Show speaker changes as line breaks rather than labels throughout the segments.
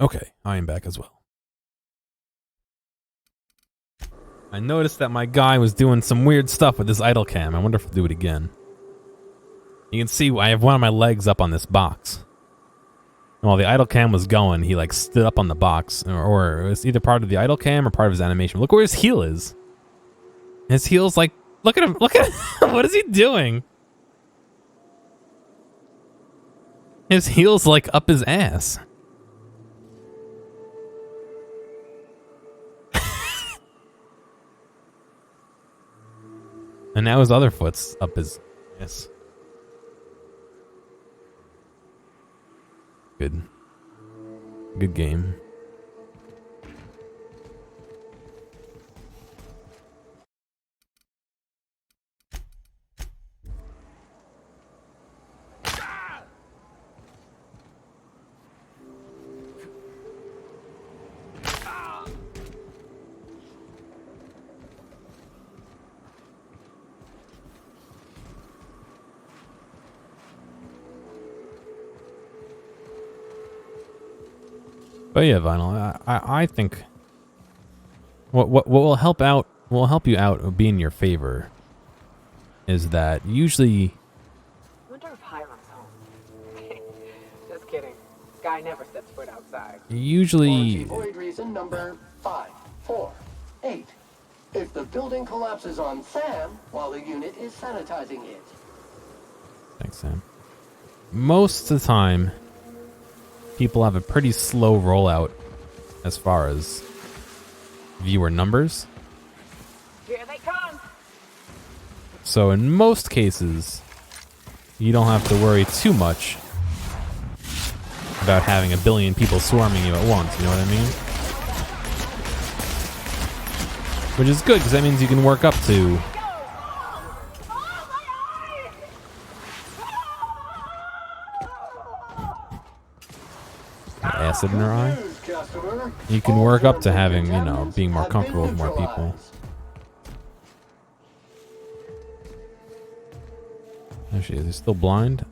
Okay, I am back as well. I noticed that my guy was doing some weird stuff with this idle cam. I wonder if I'll do it again. You can see I have one of my legs up on this box. And while the idle cam was going, he like stood up on the box, or it was either part of the idle cam or part of his animation. Look where his heel is. His heel's like, look at him, look at him. What is he doing? His heel's like up his ass. And now his other foot's up his ass. Good. Good game. But yeah, Vinyl, I think what will help you out or be in your favor is that usually.
I wonder if Hiram's home. Just kidding. Guy never sets foot outside.
Usually.
Void reason number 548. If the building collapses on Sam while the unit is sanitizing it.
Thanks, Sam. Most of the time, people have a pretty slow rollout as far as viewer numbers.
Here they come.
So in most cases, you don't have to worry too much about having a billion people swarming you at once, you know what I mean? Which is good, because that means you can work up to acid in her eye. You can work up to having, you know, being more comfortable with more people. There she is. He's still blind.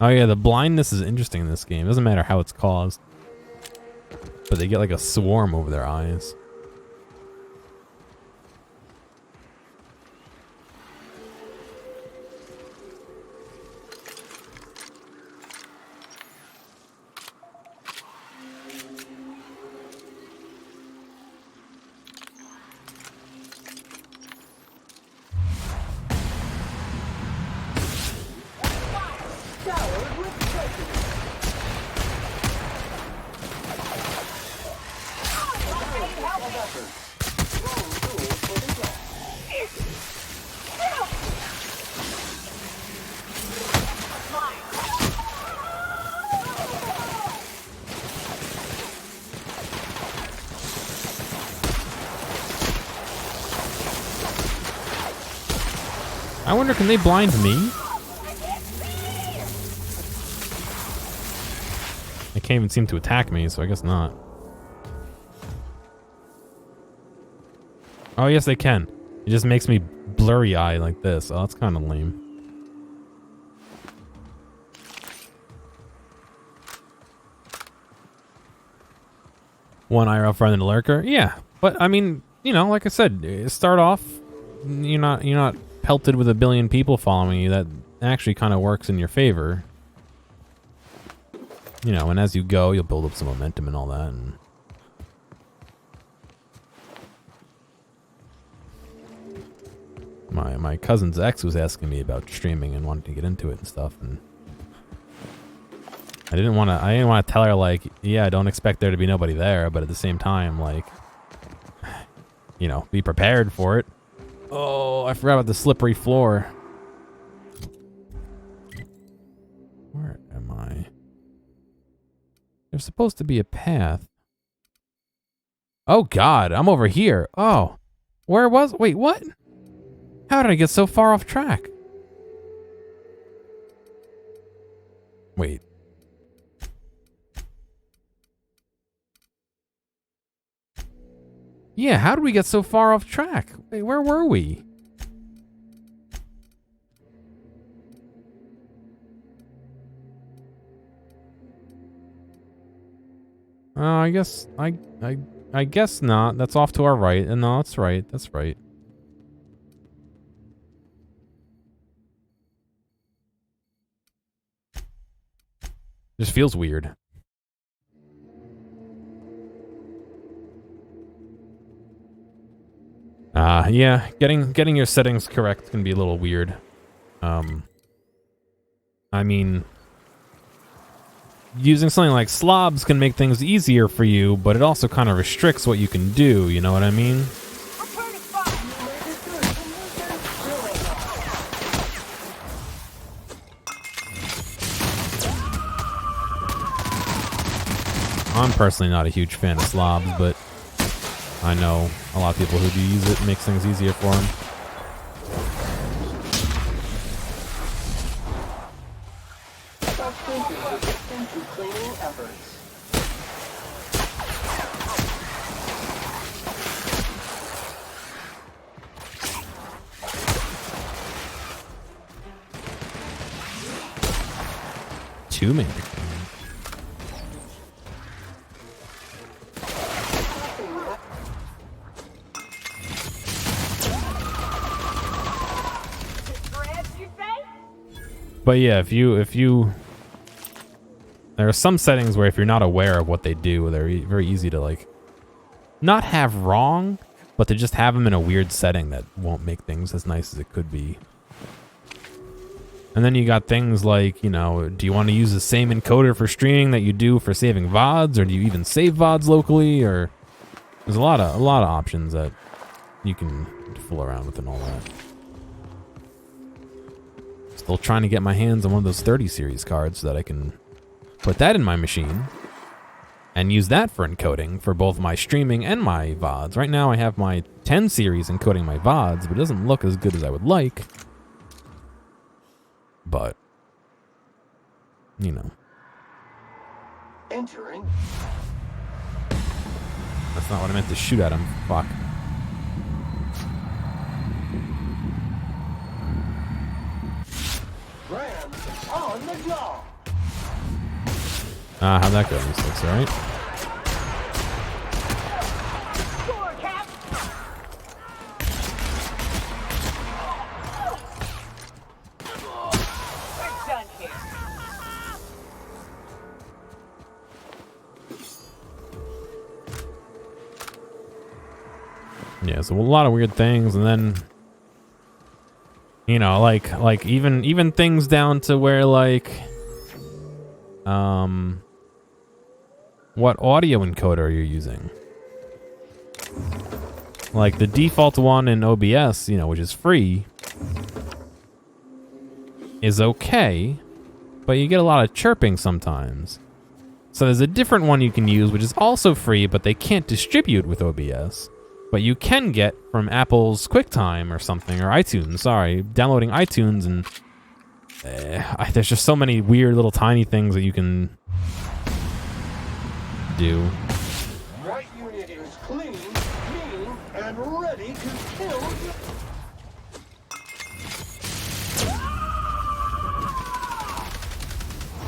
Oh yeah, the blindness is interesting in this game. It doesn't matter how it's caused, but they get like a swarm over their eyes. I wonder, can they blind me? They can't even seem to attack me, so I guess not. Oh, yes, they can. It just makes me blurry eye like this. Oh, that's kind of lame. One IRL friend and a lurker? Yeah. But, I mean, you know, like I said, start off, you're not pelted with a billion people following you. That actually kind of works in your favor. You know, and as you go, you'll build up some momentum and all that. And my cousin's ex was asking me about streaming and wanted to get into it and stuff, and I didn't want to tell her, like, yeah, don't expect there to be nobody there, but at the same time, like, you know, be prepared for it. Oh, I forgot about the slippery floor. Where am I? There's supposed to be a path. Oh God, I'm over here. Oh, wait, what? How did I get so far off track? Wait. Yeah, how did we get so far off track? Wait, where were we? I guess I guess not. That's off to our right. And no, that's right. That's right. Just feels weird. Yeah, getting your settings correct can be a little weird. I mean, using something like slobs can make things easier for you, but it also kind of restricts what you can do, you know what I mean? I'm personally not a huge fan of slobs, but I know a lot of people who do use it. It makes things easier for them. Too many. But yeah, if you there are some settings where if you're not aware of what they do, they're very easy to like not have wrong, but to just have them in a weird setting that won't make things as nice as it could be. And then you got things like, you know, do you want to use the same encoder for streaming that you do for saving VODs, or do you even save VODs locally? Or there's a lot of options that you can fool around with and all that. Still trying to get my hands on one of those 30 series cards so that I can put that in my machine and use that for encoding for both my streaming and my VODs. Right now I have my 10 series encoding my VODs, but it doesn't look as good as I would like. But, you know.
Entering.
That's not what I meant to shoot at him. Fuck.
Rams on the job.
How'd that go? This alright? Yeah, so a lot of weird things, and then you know, like even things down to where like what audio encoder are you using? Like the default one in OBS, you know, which is free, is okay, but you get a lot of chirping sometimes. So there's a different one you can use, which is also free, but they can't distribute with OBS. But you can get from Apple's QuickTime or something, or iTunes, sorry. Downloading iTunes, and there's just so many weird little tiny things that you can do.
Right unit is clean, mean, and ready to kill.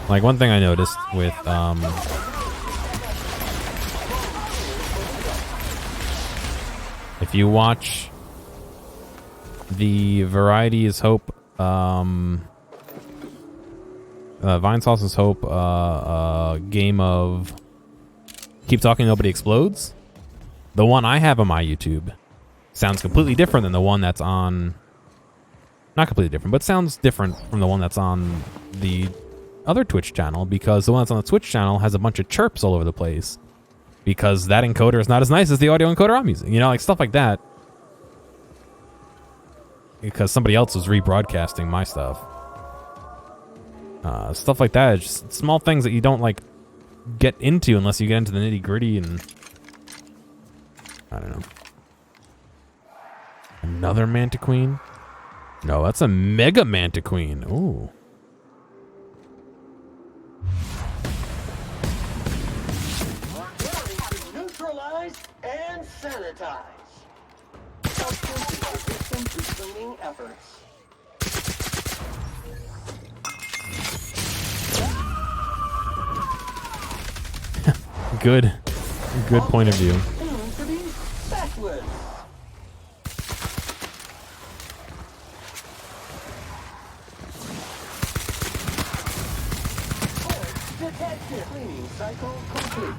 Like one thing I noticed with if you watch the Variety is Hope, Vine Sauce's Hope game of Keep Talking Nobody Explodes, the one I have on my YouTube sounds completely different than the one that's on, not completely different, but sounds different from the one that's on the other Twitch channel, because the one that's on the Twitch channel has a bunch of chirps all over the place. Because that encoder is not as nice as the audio encoder I'm using. You know, like stuff like that. Because somebody else was rebroadcasting my stuff. Stuff like that. Just small things that you don't, like, get into unless you get into the nitty-gritty and... I don't know. Another Mantiqueen? No, that's a Mega Mantiqueen. Ooh.
And sanitize. Substance to cleaning efforts.
Good point of view.
Soon to be specialists. Detective. Cleaning cycle complete.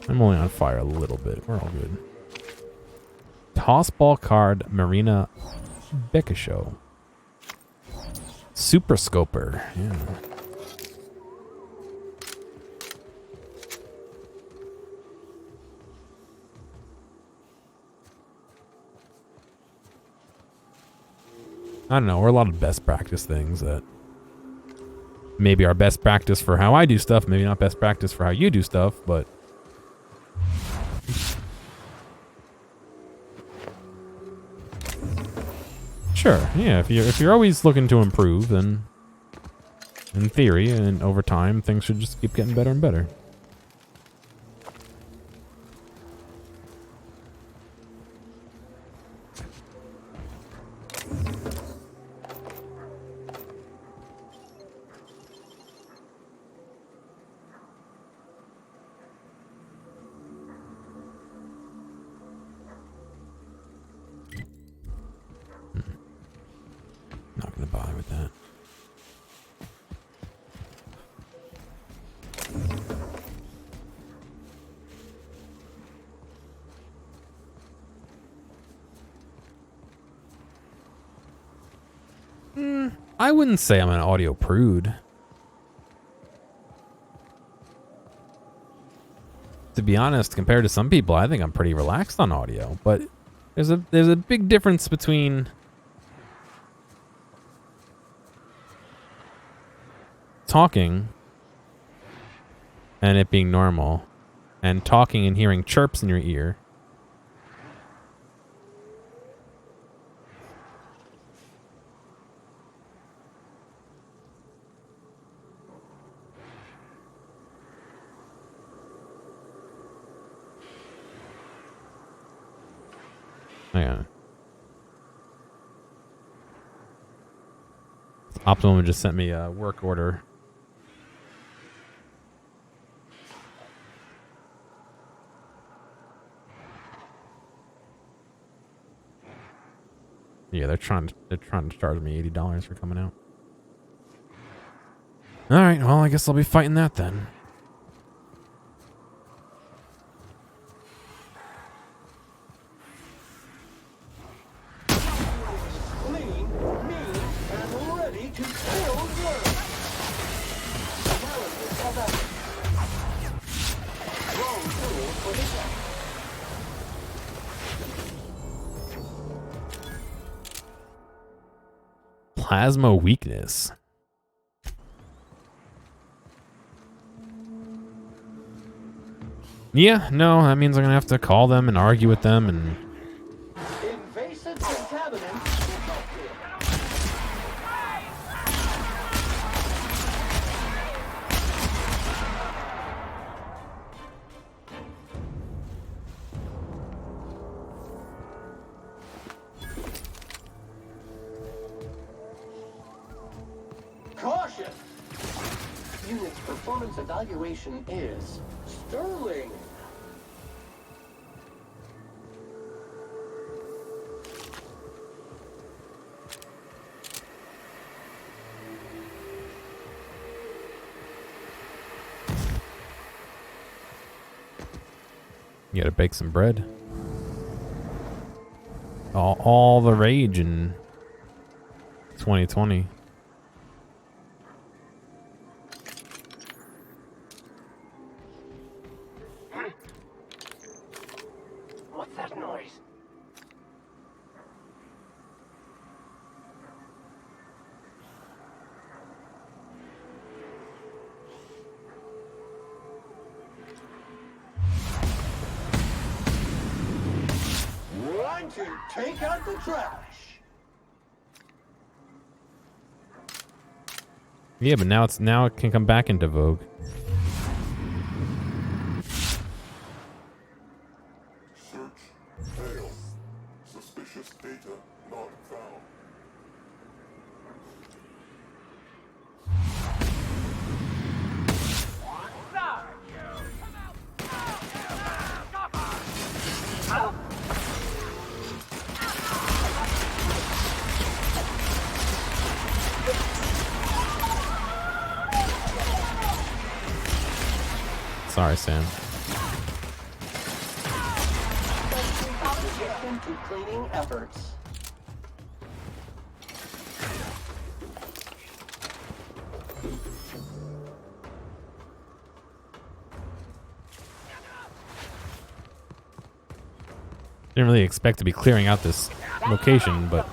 I'm only on fire a little bit. We're all good. Tossball card Marina Bekashow. Super Scoper. Yeah. I don't know. We're a lot of best practice things that maybe are best practice for how I do stuff, maybe not best practice for how you do stuff, but sure, yeah. If you're always looking to improve, then in theory and over time, things should just keep getting better and better. Not gonna bother with that. I wouldn't say I'm an audio prude. To be honest, compared to some people, I think I'm pretty relaxed on audio. But there's a big difference between talking and it being normal, and talking and hearing chirps in your ear. Hang on. Optimum just sent me a work order. Yeah, they're trying to charge me $80 for coming out. All right, well, I guess I'll be fighting that then.
Clean, mean, and ready to build work. Analysis of evidence. Wrong tool for the test.
Plasma weakness. Yeah, no, that means I'm gonna have to call them and argue with them and...
Invasive contaminants detected. Caution! Unit's performance evaluation is sterling.
You gotta bake some bread. All the rage in 2020.
What's that noise? Run to take out the trash.
Yeah, but now it can come back into vogue.
Search failed. Suspicious data not found.
Sorry, Sam.
To cleaning efforts.
Didn't really expect to be clearing out this location, but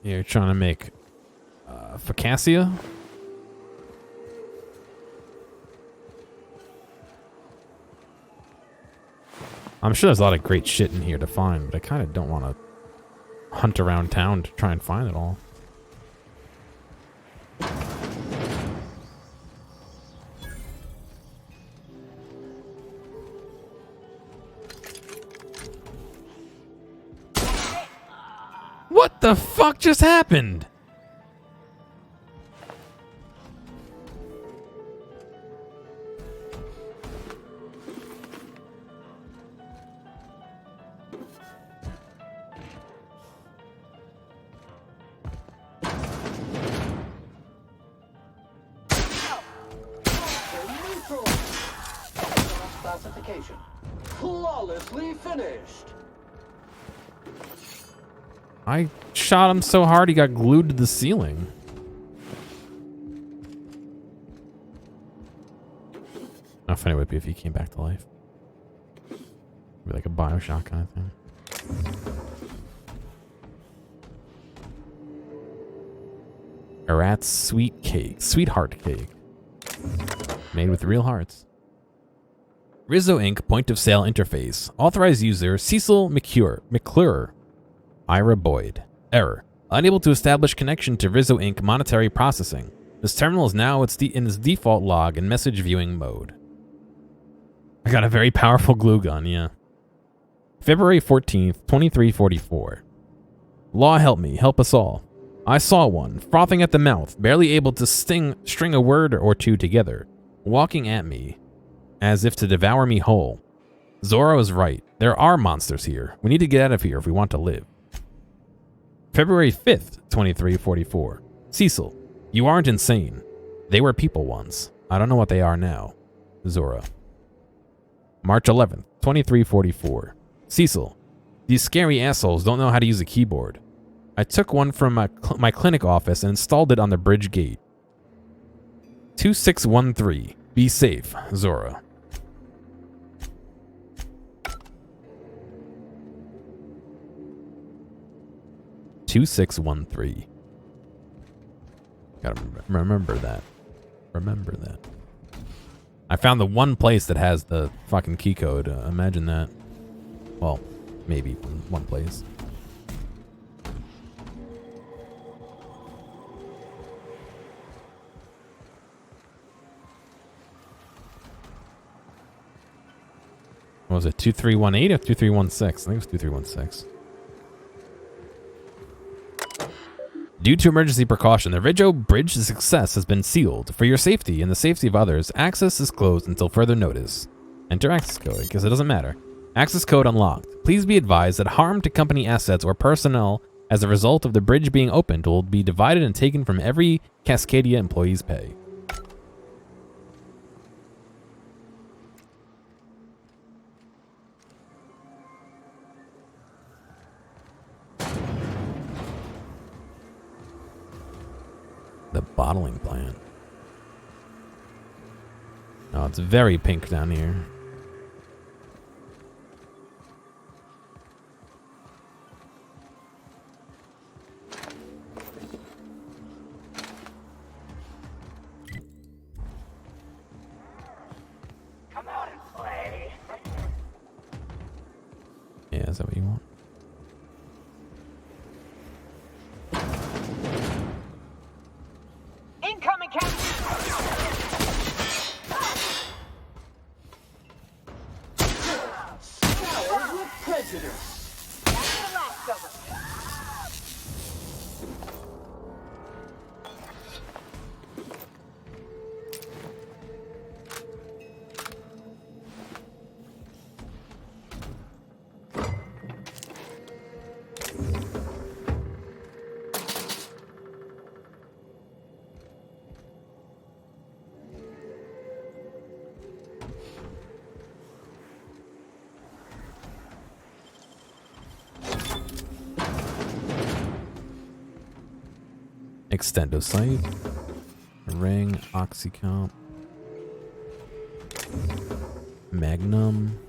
you're trying to make Focaccia? I'm sure there's a lot of great shit in here to find, but I kind of don't want to hunt around town to try and find it all. What the fuck just happened?
Classification. Flawlessly finished.
I shot him so hard he got glued to the ceiling. How funny would it be if he came back to life? Be like a Bioshock kind of thing. A rat's sweet cake. Sweetheart cake. Made with real hearts. Rizzo Inc. Point of Sale Interface. Authorized user Cecil McClure. Ira Boyd. Error. Unable to establish connection to Rizzo Inc. monetary processing. This terminal is now in its default log and message viewing mode. I got a very powerful glue gun, yeah. February 14th, 2344. Law help me, help us all. I saw one, frothing at the mouth, barely able to string a word or two together, walking at me as if to devour me whole. Zorro is right. There are monsters here. We need to get out of here if we want to live. February 5th, 2344. Cecil, you aren't insane. They were people once. I don't know what they are now. Zorro. March 11th, 2344. Cecil, these scary assholes don't know how to use a keyboard. I took one from my clinic office and installed it on the bridge gate. 2613. Be safe, Zorro. (2613). Gotta remember that. Remember that. I found the one place that has the fucking key code. Imagine that. Well, maybe one place. What was it? 2318 or 2316? I think it was 2316. Due to emergency precaution, the Ridgeo Bridge success has been sealed. For your safety and the safety of others, access is closed until further notice. Enter access code, because it doesn't matter. Access code unlocked. Please be advised that harm to company assets or personnel as a result of the bridge being opened will be divided and taken from every Cascadia employee's pay. The bottling plant. Oh, it's very pink down here.
Come out and play.
Yeah, is that what you want?
Incoming captain.
Scoured with prejudice.
That's the last of us.
Extendosite. Ring. Oxycomp. Magnum.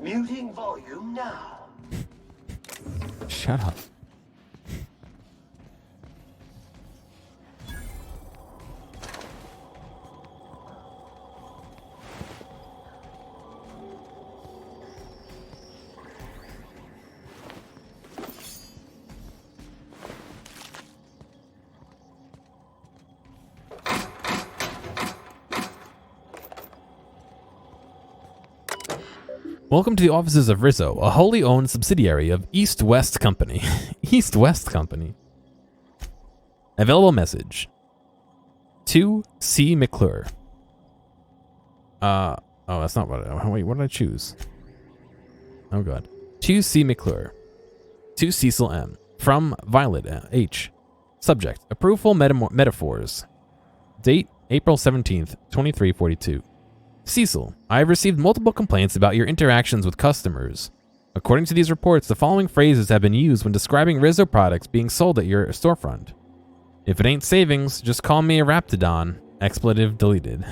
Muting volume now.
Shut up. Welcome to the offices of Rizzo, a wholly owned subsidiary of East West Company. East West Company. Available message. To C. McClure. Oh, that's not what wait, what did I choose? Oh god. To C. McClure. To Cecil M. From Violet H. Subject. Approval metaphors. Date April 17th, 2342. Cecil, I have received multiple complaints about your interactions with customers. According to these reports, the following phrases have been used when describing Rizzo products being sold at your storefront. If it ain't savings, just call me a Raptidon. Expletive deleted.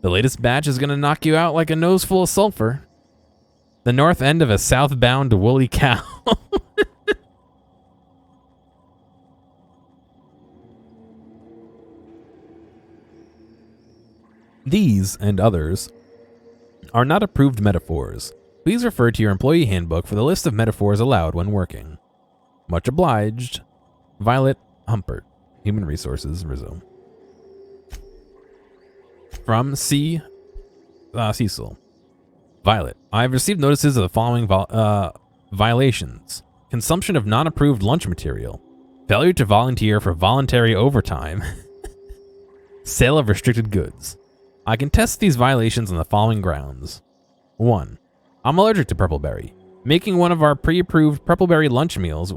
The latest batch is gonna knock you out like a nose full of sulfur. The north end of a southbound woolly cow. These, and others, are not approved metaphors. Please refer to your employee handbook for the list of metaphors allowed when working. Much obliged, Violet Humpert, Human Resources, Rizzo. From Cecil. Violet, I have received notices of the following violations. Consumption of non-approved lunch material. Failure to volunteer for voluntary overtime. Sale of restricted goods. I can test these violations on the following grounds. 1. I'm allergic to purpleberry. Making one of our pre-approved purpleberry lunch meals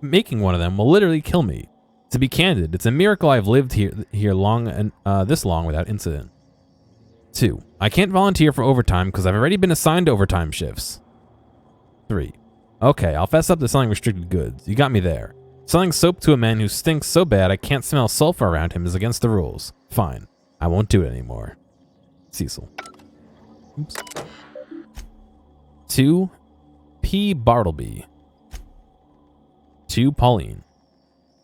making one of them will literally kill me. To be candid, it's a miracle I've lived here this long without incident. 2. I can't volunteer for overtime because I've already been assigned overtime shifts. 3. Okay, I'll fess up to selling restricted goods. You got me there. Selling soap to a man who stinks so bad I can't smell sulfur around him is against the rules. Fine. I won't do it anymore. Cecil. Oops. 2. P. Bartleby. 2. Pauline.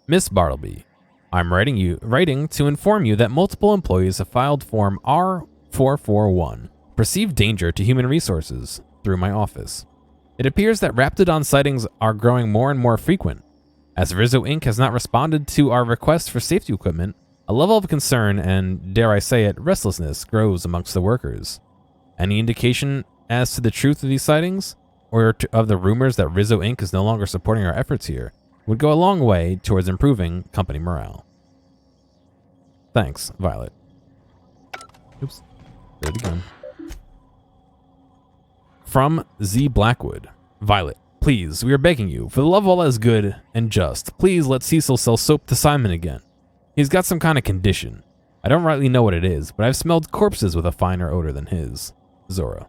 Miss Bartleby, I'm writing to inform you that multiple employees have filed Form R441, perceived danger to human resources, through my office. It appears that Raptidon sightings are growing more and more frequent. As Rizzo Inc. has not responded to our request for safety equipment, a level of concern and, dare I say it, restlessness grows amongst the workers. Any indication as to the truth of these sightings, or of the rumors that Rizzo Inc. is no longer supporting our efforts here, would go a long way towards improving company morale. Thanks, Violet. Oops. Did it again. From Z. Blackwood. Violet, please, we are begging you, for the love of all that is good and just, please let Cecil sell soap to Simon again. He's got some kind of condition. I don't rightly know what it is, but I've smelled corpses with a finer odor than his. Zora.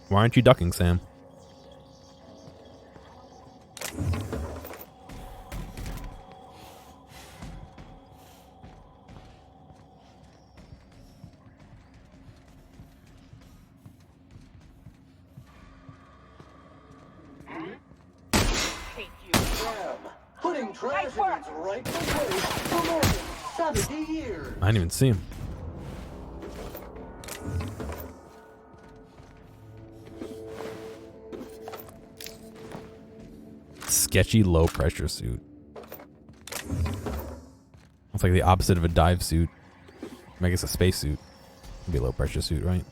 Why aren't you ducking, Sam?
Putting trash in its rightful place for more than 70 years.
I didn't even see him. Sketchy low pressure suit. It's like the opposite of a dive suit. I guess a space suit. It'd be a low pressure suit, right?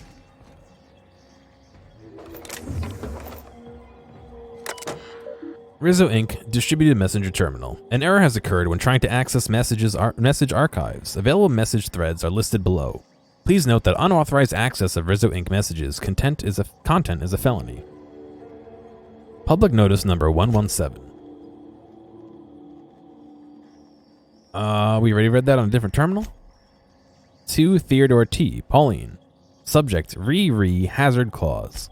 Rizzo Inc. Distributed Messenger Terminal. An error has occurred when trying to access message archives. Available message threads are listed below. Please note that unauthorized access of Rizzo Inc. messages content is a felony. Public notice number 117. We already read that on a different terminal. To Theodore T. Pauline. Subject, Hazard Clause.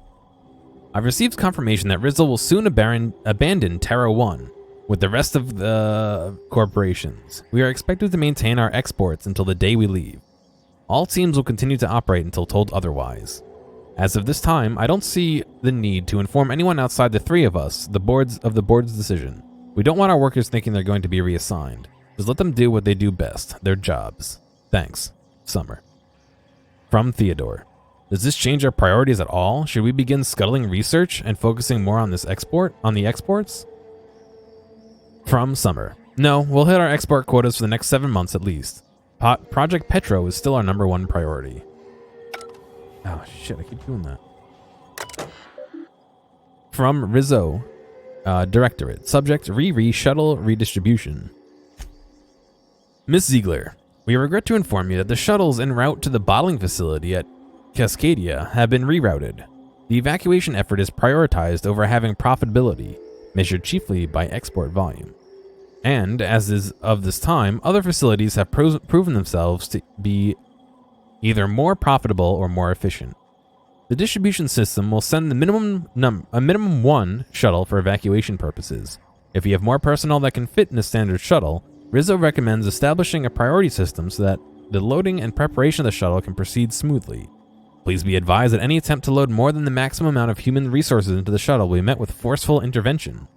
I've received confirmation that Rizzo will soon abandon Terra 1 with the rest of the corporations. We are expected to maintain our exports until the day we leave. All teams will continue to operate until told otherwise. As of this time, I don't see the need to inform anyone outside the three of us the board's decision. We don't want our workers thinking they're going to be reassigned. Just let them do what they do best, their jobs. Thanks. Summer. From Theodore. Does this change our priorities at all? Should we begin scuttling research and focusing more on the exports? From Summer. No, we'll hit our export quotas for the next 7 months at least. Project Petro is still our #1 priority. Oh shit, I keep doing that. From Rizzo. Directorate. Subject, shuttle redistribution. Miss Ziegler, we regret to inform you that the shuttles en route to the bottling facility at Cascadia have been rerouted. The evacuation effort is prioritized over having profitability, measured chiefly by export volume. And, as is of this time, other facilities have proven themselves to be either more profitable or more efficient. The distribution system will send the minimum 1 shuttle for evacuation purposes. If you have more personnel that can fit in a standard shuttle, Rizzo recommends establishing a priority system so that the loading and preparation of the shuttle can proceed smoothly. Please be advised that any attempt to load more than the maximum amount of human resources into the shuttle will be met with forceful intervention.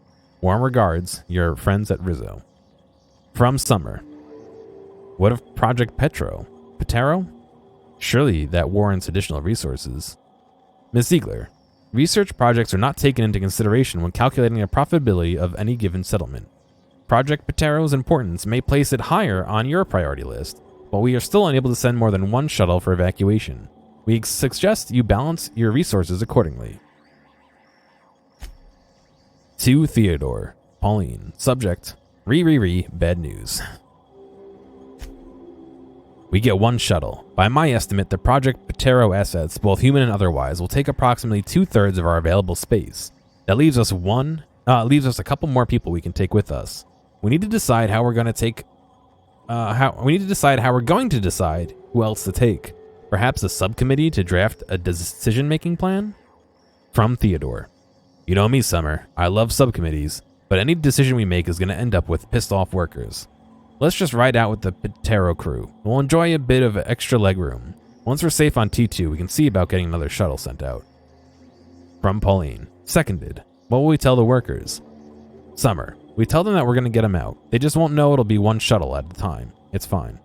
Warm regards, your friends at Rizzo. From Summer. What of Project Petero? Surely that warrants additional resources. Ms. Ziegler. Research projects are not taken into consideration when calculating the profitability of any given settlement. Project Petero's importance may place it higher on your priority list, but we are still unable to send more than 1 shuttle for evacuation. We suggest you balance your resources accordingly. To Theodore. Pauline. Subject. Bad news. We get 1 shuttle. By my estimate, the Project Petero assets, both human and otherwise, will take approximately 2/3 of our available space. That leaves us a couple more people we can take with us. We need to decide how we're going to decide who else to take. Perhaps a subcommittee to draft a decision-making plan? From Theodore. You know me, Summer. I love subcommittees, but any decision we make is going to end up with pissed-off workers. Let's just ride out with the Petero crew. We'll enjoy a bit of extra legroom. Once we're safe on T2, we can see about getting another shuttle sent out. From Pauline. Seconded. What will we tell the workers? Summer. We tell them that we're going to get them out. They just won't know it'll be 1 shuttle at a time. It's fine.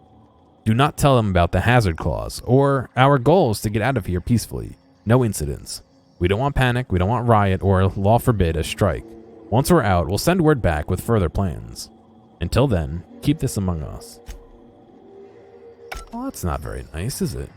Do not tell them about the hazard clause, or our goal is to get out of here peacefully. No incidents. We don't want panic, we don't want riot, or, law forbid, a strike. Once we're out, we'll send word back with further plans. Until then, keep this among us. Well, that's not very nice, is it?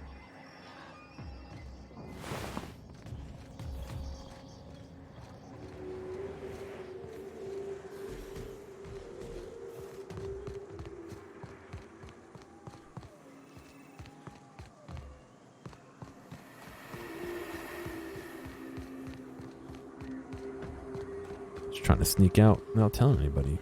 Trying to sneak out without telling anybody.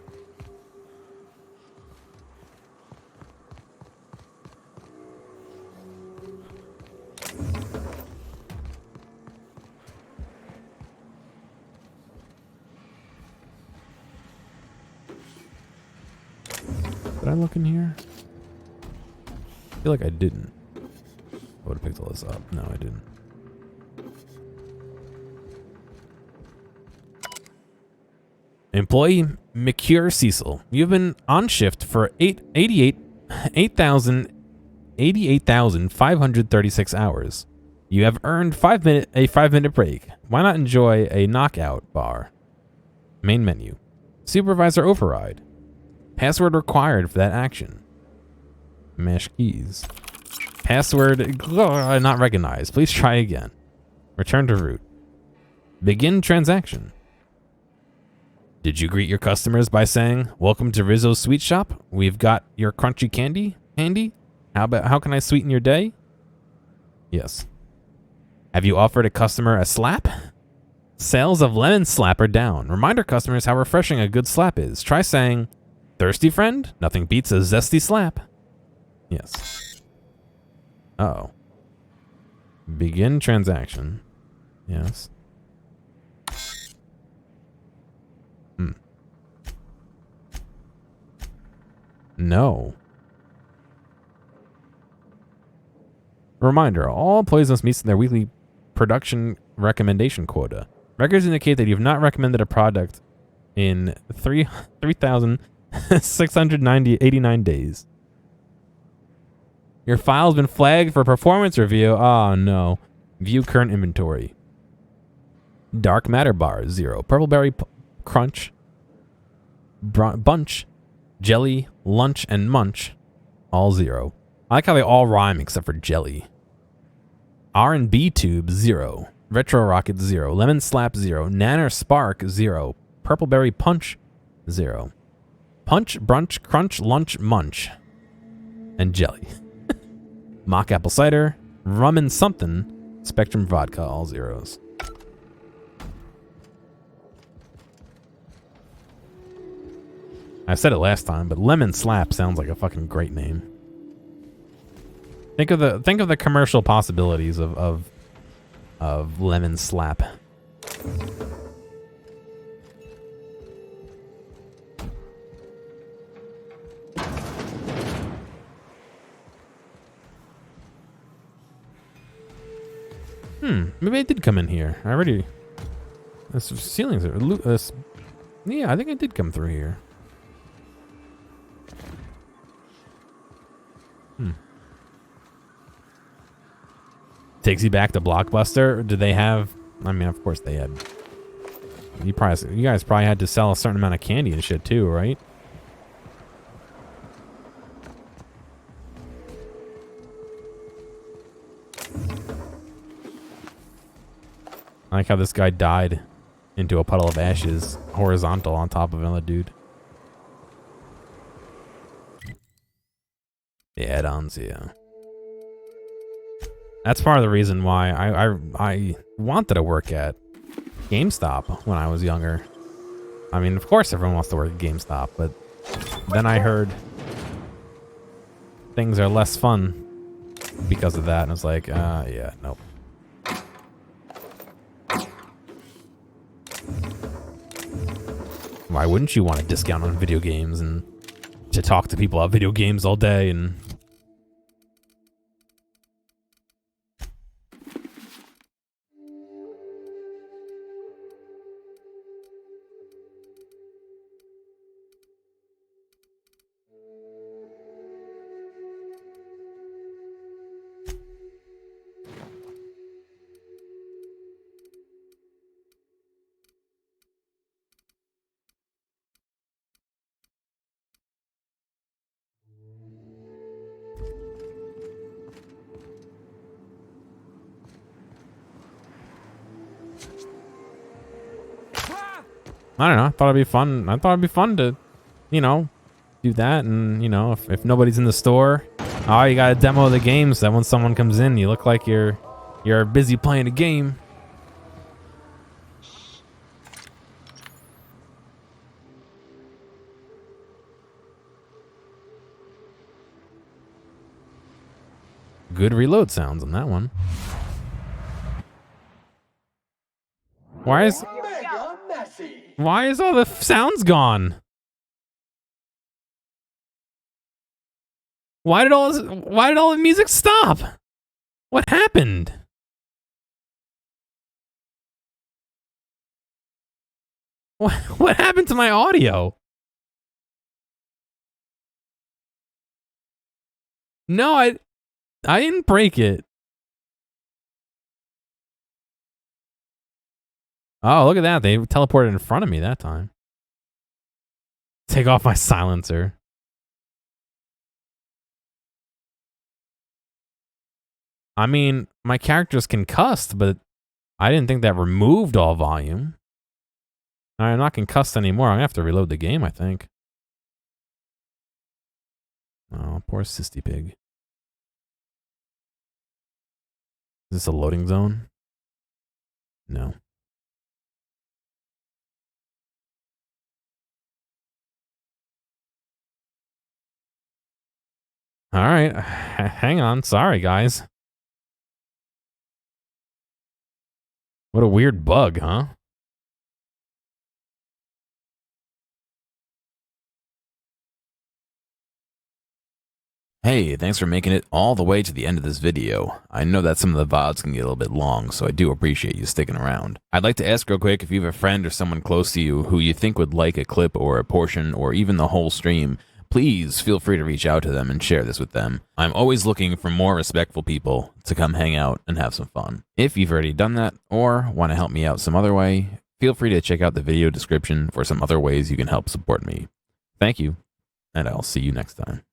Did I look in here? I feel like I didn't. I would have picked all this up. No, I didn't. Employee McCure Cecil, you've been on shift for 88,536 hours. You have earned a 5-minute break. Why not enjoy a knockout bar? Main menu. Supervisor override. Password required for that action. Mash keys. Password not recognized. Please try again. Return to root. Begin transaction. Did you greet your customers by saying, "Welcome to Rizzo's Sweet Shop. We've got your crunchy candy handy. How can I sweeten your day?" Yes. Have you offered a customer a slap? Sales of lemon slap are down. Remind our customers how refreshing a good slap is. Try saying, "Thirsty friend? Nothing beats a zesty slap." Yes. Uh-oh. Begin transaction. Yes. No. Reminder, all employees must meet their weekly production recommendation quota. Records indicate that you've not recommended a product in 3,689 days. Your file's been flagged for performance review. Oh, no. View current inventory. Dark matter bar, 0. Purpleberry crunch. Bunch. Jelly, lunch, and munch. All 0. I like how they all rhyme except for jelly. R&B tube, 0. Retro rocket, 0. Lemon slap, 0. Nanner spark, 0. Purpleberry punch, 0. Punch, brunch, crunch, lunch, munch. And jelly. Mock apple cider, rum and something, Spectrum vodka, all 0s. I said it last time, but lemon slap sounds like a fucking great name. Think of the commercial possibilities of lemon slap. Maybe I did come in here. I already... This ceilings are... yeah, I think I did come through here. Takes you back to Blockbuster. Did they have... I mean, of course they had... You guys probably had to sell a certain amount of candy and shit too, right? I like how this guy died into a puddle of ashes, horizontal on top of another dude. The add-ons, yeah. That's part of the reason why I wanted to work at GameStop when I was younger. I mean, of course everyone wants to work at GameStop, but then I heard things are less fun because of that, and I was like, yeah, nope. Why wouldn't you want a discount on video games and to talk to people about video games all day and... I don't know. I thought it'd be fun. I thought it'd be fun to, you know, do that. And, you know, if nobody's in the store, oh, you got to demo the game so that when someone comes in, you look like you're busy playing a game. Good reload sounds on that one. Why is all the sounds gone? Why did all the music stop? What happened? What happened to my audio? No, I didn't break it. Oh, look at that. They teleported in front of me that time. Take off my silencer. I mean, my character's concussed, but I didn't think that removed all volume. Alright, I'm not concussed anymore. I'm gonna have to reload the game, I think. Oh, poor Sisty Pig. Is this a loading zone? No. Alright, hang on. Sorry, guys. What a weird bug, huh? Hey, thanks for making it all the way to the end of this video. I know that some of the VODs can get a little bit long, so I do appreciate you sticking around. I'd like to ask real quick if you have a friend or someone close to you who you think would like a clip or a portion or even the whole stream, please feel free to reach out to them and share this with them. I'm always looking for more respectful people to come hang out and have some fun. If you've already done that or want to help me out some other way, feel free to check out the video description for some other ways you can help support me. Thank you, and I'll see you next time.